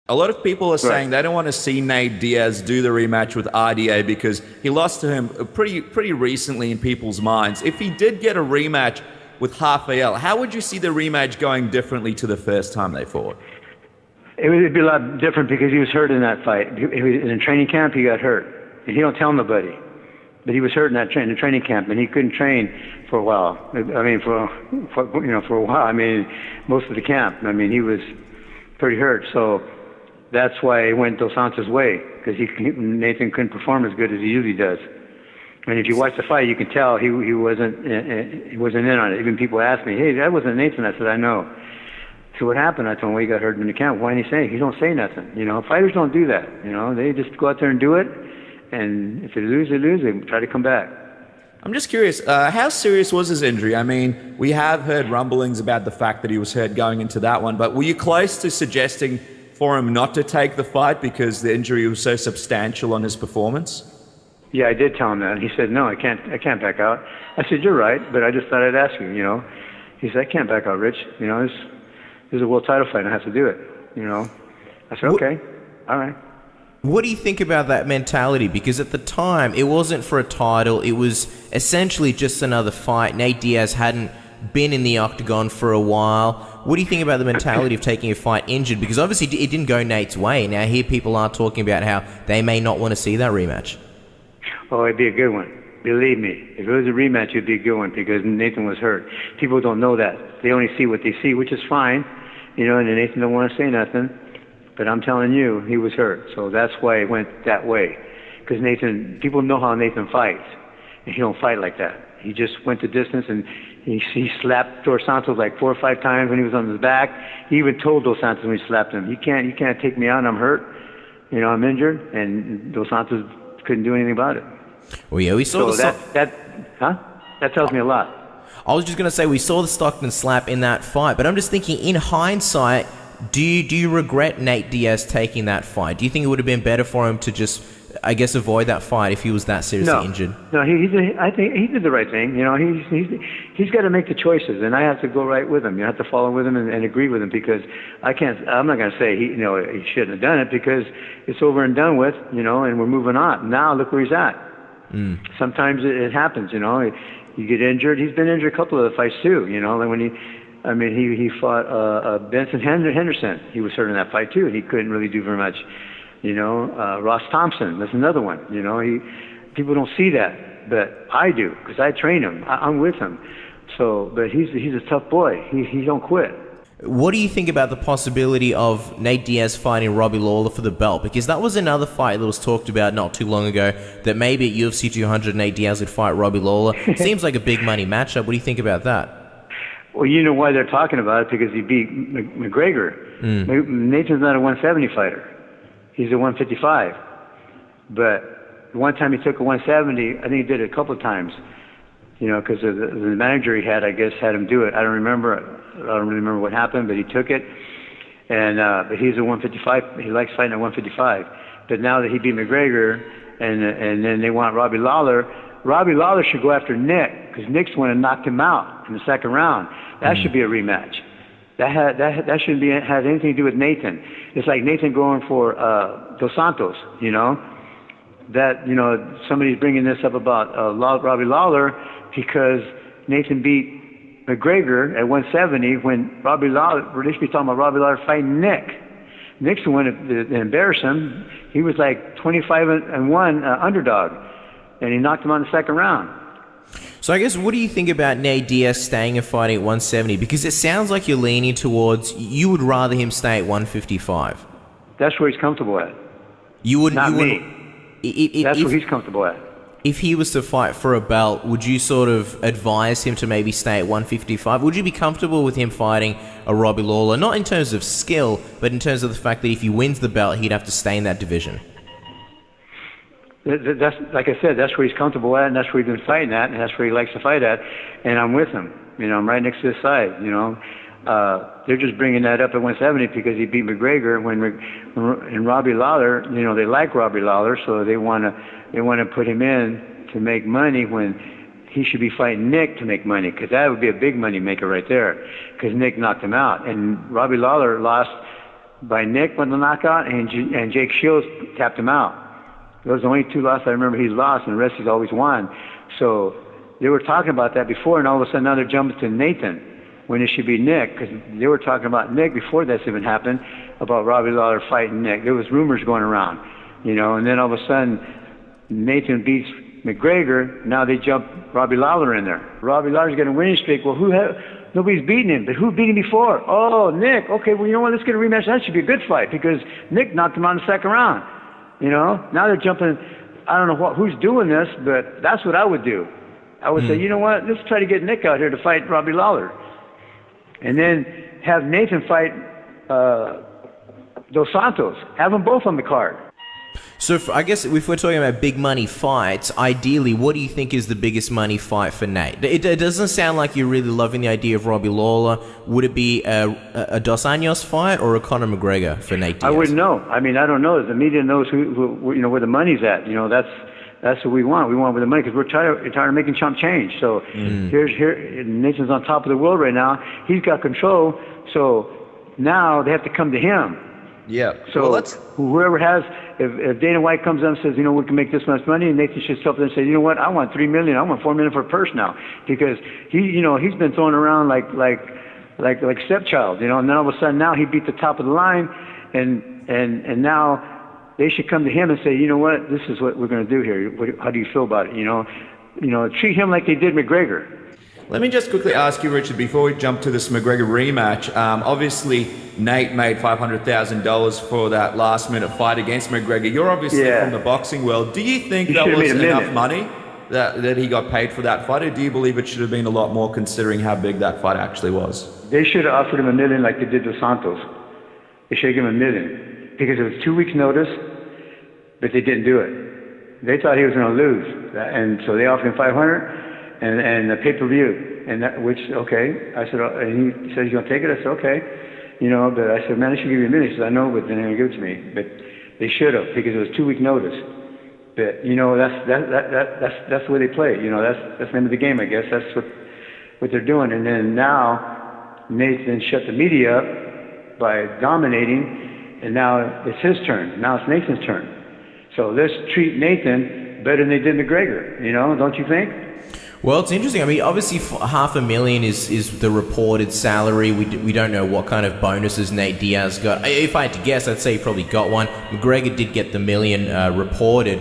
A lot of people are saying they don't want to see Nate Diaz do the rematch with RDA because he lost to him pretty recently in people's minds. If he did get a rematch with Rafael, how would you see the rematch going differently to the first time they fought? It would be a lot different because he was hurt in that fight. In a training camp, he got hurt. And he don't tell nobody. But he was hurt in the training camp, and he couldn't train for a while. I mean, for a while. I mean, most of the camp. I mean, he was pretty hurt. So that's why he went Dos Santos' way, because Nathan couldn't perform as good as he usually does. And if you watch the fight, you can tell he wasn't in on it. Even people ask me, "Hey, that wasn't Nathan." I said, "I know." So what happened? I told him, "Well, he got hurt in the camp. Why didn't he say? He don't say nothing. You know, fighters don't do that. You know, they just go out there and do it. And if they lose, they lose. They try to come back." I'm just curious, how serious was his injury? I mean, we have heard rumblings about the fact that he was hurt going into that one, but were you close to suggesting for him not to take the fight because the injury was so substantial on his performance? Yeah, I did tell him that. He said, "No, I can't back out." I said, "You're right, but I just thought I'd ask you, you know." He said, "I can't back out, Rich. You know, this is a world title fight, and I have to do it, you know." I said, "Okay, all right." What do you think about that mentality? Because at the time, it wasn't for a title. It was essentially just another fight. Nate Diaz hadn't been in the octagon for a while. What do you think about the mentality of taking a fight injured? Because obviously it didn't go Nate's way. Now here people are talking about how they may not want to see that rematch. Oh, it'd be a good one. Believe me, if it was a rematch, it'd be a good one because Nathan was hurt. People don't know that. They only see what they see, which is fine. You know, and Nathan don't want to say nothing. But I'm telling you, he was hurt. So that's why it went that way. Because Nathan, people know how Nathan fights. And he don't fight like that. He just went the distance and he slapped Dos Santos like 4 or 5 times when he was on his back. He even told Dos Santos when he slapped him, you can't take me out, I'm hurt. You know, I'm injured. And Dos Santos couldn't do anything about it. Well, yeah, we saw that tells me a lot. I was just going to say, we saw the Stockton slap in that fight. But I'm just thinking, in hindsight, do you regret Nate Diaz taking that fight? Do you think it would have been better for him to just, I guess, avoid that fight if he was that seriously injured? No, I think he did the right thing. You know, he's got to make the choices, and I have to go right with him. You have to follow with him and agree with him because I'm not going to say he shouldn't have done it because it's over and done with. You know, and we're moving on. Now look where he's at. Sometimes it happens. You know, you get injured. He's been injured a couple of the fights too. You know, like when he fought Benson Henderson. He was hurt in that fight too. He couldn't really do very much. You know, Ross Thompson. That's another one. You know, people don't see that, but I do because I train him. I'm with him. So, but he's a tough boy. He don't quit. What do you think about the possibility of Nate Diaz fighting Robbie Lawler for the belt? Because that was another fight that was talked about not too long ago, that maybe at UFC 200 Nate Diaz would fight Robbie Lawler. Seems like a big money matchup. What do you think about that? Well, you know why they're talking about it, because he beat McGregor. Nathan's not a 170 fighter. He's a 155. But one time he took a 170, I think he did it a couple of times, you know, because the manager he had, I guess, had him do it. I don't really remember what happened, but he took it. And but he's a 155. He likes fighting at 155. But now that he beat McGregor, and then they want Robbie Lawler should go after Nick, because Nick's the one who knocked him out in the second round. That should be a rematch. That shouldn't have anything to do with Nathan. It's like Nathan going for Dos Santos, you know. That, you know, somebody's bringing this up about Robbie Lawler because Nathan beat McGregor at 170 when Robbie Lawler, they should be talking about Robbie Lawler fighting Nick. Nick's the one that embarrassed him. He was like 25-1 underdog, and he knocked him out in the second round. So I guess, what do you think about Nate Diaz staying and fighting at 170? Because it sounds like you're leaning towards you would rather him stay at 155. That's where he's comfortable at. You wouldn't. Not you me. wouldn't, That's where he's comfortable at. If he was to fight for a belt, would you sort of advise him to maybe stay at 155? Would you be comfortable with him fighting a Robbie Lawler? Not in terms of skill, but in terms of the fact that if he wins the belt, he'd have to stay in that division. That's, like I said, that's where he's comfortable at, and that's where he's been fighting at, and that's where he likes to fight at, and I'm with him. You know, I'm right next to his side, you know. They're just bringing that up at 170 because he beat McGregor and Robbie Lawler, you know, they like Robbie Lawler, so they want to put him in to make money when he should be fighting Nick to make money, because that would be a big money maker right there, because Nick knocked him out. And Robbie Lawler lost by Nick with the knockout, and Jake Shields tapped him out. Those are the only two losses I remember he's lost, and the rest he's always won. So they were talking about that before, and all of a sudden now they're jumping to Nathan when it should be Nick, because they were talking about Nick before that's even happened, about Robbie Lawler fighting Nick. There was rumors going around, you know, and then all of a sudden Nathan beats McGregor. Now they jump Robbie Lawler in there. Robbie Lawler's getting a winning streak. Well, nobody's beating him, but who beat him before? Oh, Nick. Okay, well, you know what? Let's get a rematch. That should be a good fight because Nick knocked him out in the second round. You know, now they're jumping. I don't know who's doing this, but that's what I would do. I would say, you know what? Let's try to get Nick out here to fight Robbie Lawler, and then have Nathan fight Dos Santos. Have them both on the card. So I guess if we're talking about big money fights, ideally, what do you think is the biggest money fight for Nate? It doesn't sound like you're really loving the idea of Robbie Lawler. Would it be a Dos Anjos fight or a Conor McGregor for Nate Diaz? I wouldn't know. I mean, I don't know. The media knows who you know, where the money's at. You know, that's what we want. We want where the money, because we're tired of making chump change. So here, Nathan's on top of the world right now. He's got control. So now they have to come to him. Yeah. So whoever has, if Dana White comes up and says, you know, we can make this much money, and Nathan should step up and say, you know what, I want $3 million, I want $4 million for a purse now, because he's been thrown around like stepchild, you know, and then all of a sudden now he beat the top of the line, and now they should come to him and say, you know what, this is what we're going to do here. How do you feel about it? You know, treat him like they did McGregor. Let me just quickly ask you, Richard, before we jump to this McGregor rematch. Obviously, Nate made $500,000 for that last-minute fight against McGregor. You're obviously from the boxing world. Do you think that was enough money that he got paid for that fight, or do you believe it should have been a lot more considering how big that fight actually was? They should have offered him $1 million like they did to Santos. They should have given him $1 million because it was 2 weeks' notice, but they didn't do it. They thought he was going to lose, and so they offered him $500. And the pay-per-view, and okay. I said, and he said he's going to take it. I said, okay, you know. But I said, man, they should give you $1 million. He said, I know, but they're going to give it to me. But they should have, because it was 2 week notice. But you know, that's the way they play. You know, that's the name of the game, I guess. That's what they're doing. And then now Nathan shut the media up by dominating, and now it's his turn. Now it's Nathan's turn. So let's treat Nathan better than they did McGregor. You know, don't you think? Well, it's interesting. I mean, obviously, $500,000 is the reported salary. We don't know what kind of bonuses Nate Diaz got. If I had to guess, I'd say he probably got one. McGregor did get the $1 million reported.